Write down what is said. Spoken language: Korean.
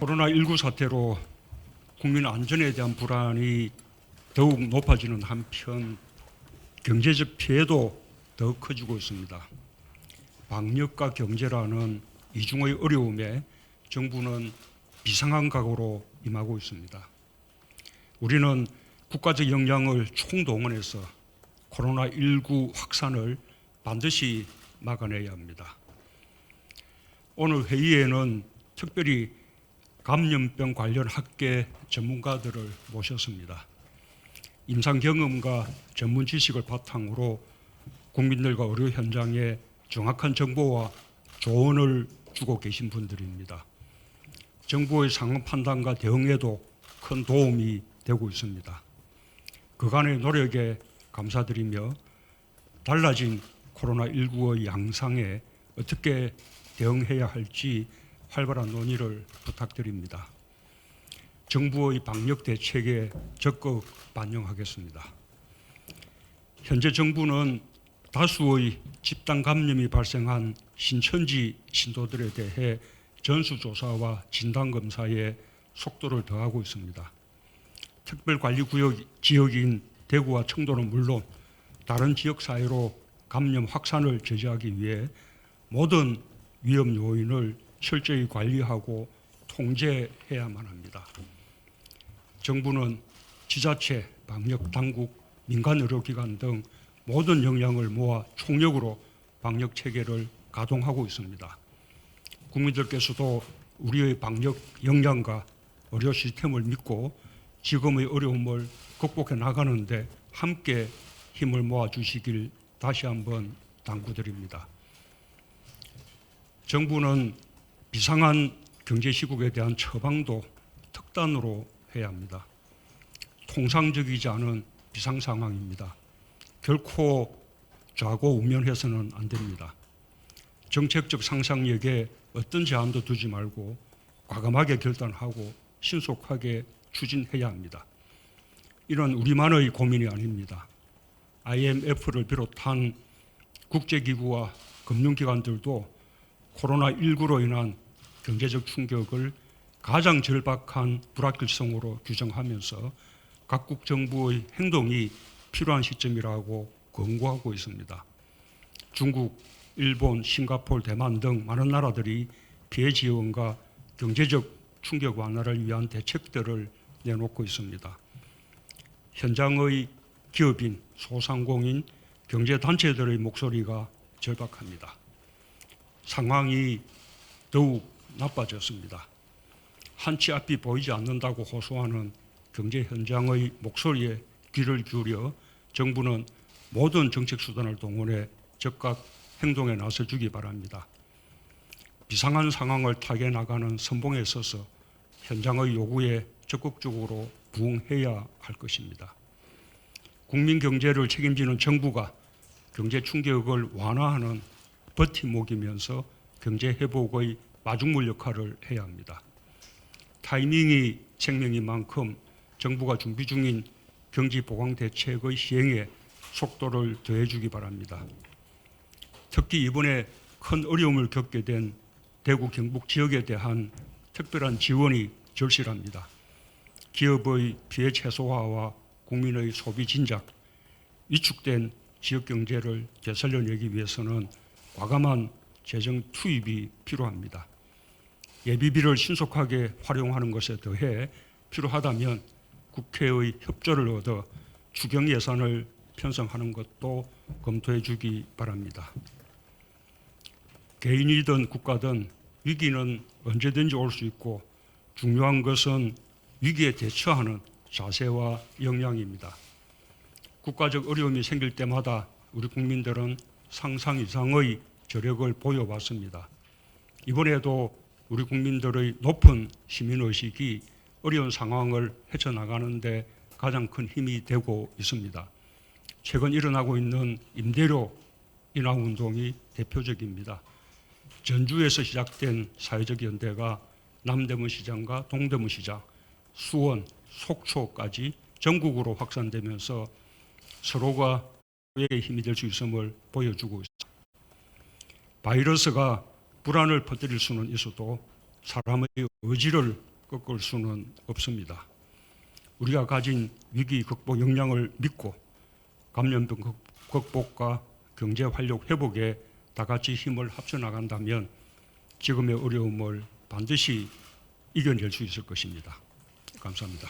코로나19 사태로 국민 안전에 대한 불안이 더욱 높아지는 한편 경제적 피해도 더 커지고 있습니다. 방역과 경제라는 이중의 어려움에 정부는 비상한 각오로 임하고 있습니다. 우리는 국가적 역량을 총동원해서 코로나19 확산을 반드시 막아내야 합니다. 오늘 회의에는 특별히 감염병 관련 학계 전문가들을 모셨습니다. 임상 경험과 전문 지식을 바탕으로 국민들과 의료 현장에 정확한 정보와 조언을 주고 계신 분들입니다. 정부의 상황 판단과 대응에도 큰 도움이 되고 있습니다. 그간의 노력에 감사드리며 달라진 코로나19의 양상에 어떻게 대응해야 할지 활발한 논의를 부탁드립니다. 정부의 방역 대책에 적극 반영하겠습니다. 현재 정부는 다수의 집단 감염이 발생한 신천지 신도들에 대해 전수조사와 진단검사에 속도를 더하고 있습니다. 특별관리구역 지역인 대구와 청도는 물론 다른 지역사회로 감염 확산을 제재하기 위해 모든 위험 요인을 철저히 관리하고 통제해야만 합니다. 정부는 지자체, 방역당국, 민간의료기관 등 모든 역량을 모아 총력으로 방역체계를 가동하고 있습니다. 국민들께서도 우리의 방역 역량과 의료 시스템을 믿고 지금의 어려움을 극복해 나가는데 함께 힘을 모아주시길 다시 한번 당부드립니다. 정부는 비상한 경제시국에 대한 처방도 특단으로 해야 합니다. 통상적이지 않은 비상상황입니다. 결코 좌고우면해서는 안 됩니다. 정책적 상상력에 어떤 제한도 두지 말고 과감하게 결단하고 신속하게 추진해야 합니다. 이런 우리만의 고민이 아닙니다. IMF를 비롯한 국제기구와 금융기관들도 코로나19로 인한 경제적 충격을 가장 절박한 불확실성으로 규정하면서 각국 정부의 행동이 필요한 시점이라고 권고하고 있습니다. 중국, 일본, 싱가포르, 대만 등 많은 나라들이 피해 지원과 경제적 충격 완화를 위한 대책들을 내놓고 있습니다. 현장의 기업인, 소상공인, 경제단체들의 목소리가 절박합니다. 상황이 더욱 나빠졌습니다. 한치 앞이 보이지 않는다고 호소하는 경제 현장의 목소리에 귀를 기울여 정부는 모든 정책 수단을 동원해 즉각 행동에 나서주기 바랍니다. 비상한 상황을 타개해 나가는 선봉에 서서 현장의 요구에 적극적으로 부응해야 할 것입니다. 국민 경제를 책임지는 정부가 경제 충격을 완화하는 버팀목이면서 경제 회복의 마중물 역할을 해야 합니다. 타이밍이 생명인 만큼 정부가 준비 중인 경기 보강 대책의 시행에 속도를 더해주기 바랍니다. 특히 이번에 큰 어려움을 겪게 된 대구 경북 지역에 대한 특별한 지원이 절실합니다. 기업의 피해 최소화와 국민의 소비 진작, 위축된 지역 경제를 되살려내기 위해서는 과감한 재정 투입이 필요합니다. 예비비를 신속하게 활용하는 것에 더해 필요하다면 국회의 협조를 얻어 추경 예산을 편성하는 것도 검토해 주기 바랍니다. 개인이든 국가든 위기는 언제든지 올 수 있고 중요한 것은 위기에 대처하는 자세와 역량입니다. 국가적 어려움이 생길 때마다 우리 국민들은 상상 이상의 저력을 보여왔습니다. 이번에도 우리 국민들의 높은 시민의식이 어려운 상황을 헤쳐나가는 데 가장 큰 힘이 되고 있습니다. 최근 일어나고 있는 임대료 인하 운동이 대표적입니다. 전주에서 시작된 사회적 연대가 남대문 시장과 동대문 시장, 수원, 속초까지 전국으로 확산되면서 서로가 서로에게 힘이 될 수 있음을 보여주고 있습니다. 바이러스가 불안을 퍼뜨릴 수는 있어도 사람의 의지를 꺾을 수는 없습니다. 우리가 가진 위기 극복 역량을 믿고 감염병 극복과 경제 활력 회복에 다 같이 힘을 합쳐 나간다면 지금의 어려움을 반드시 이겨낼 수 있을 것입니다. 감사합니다.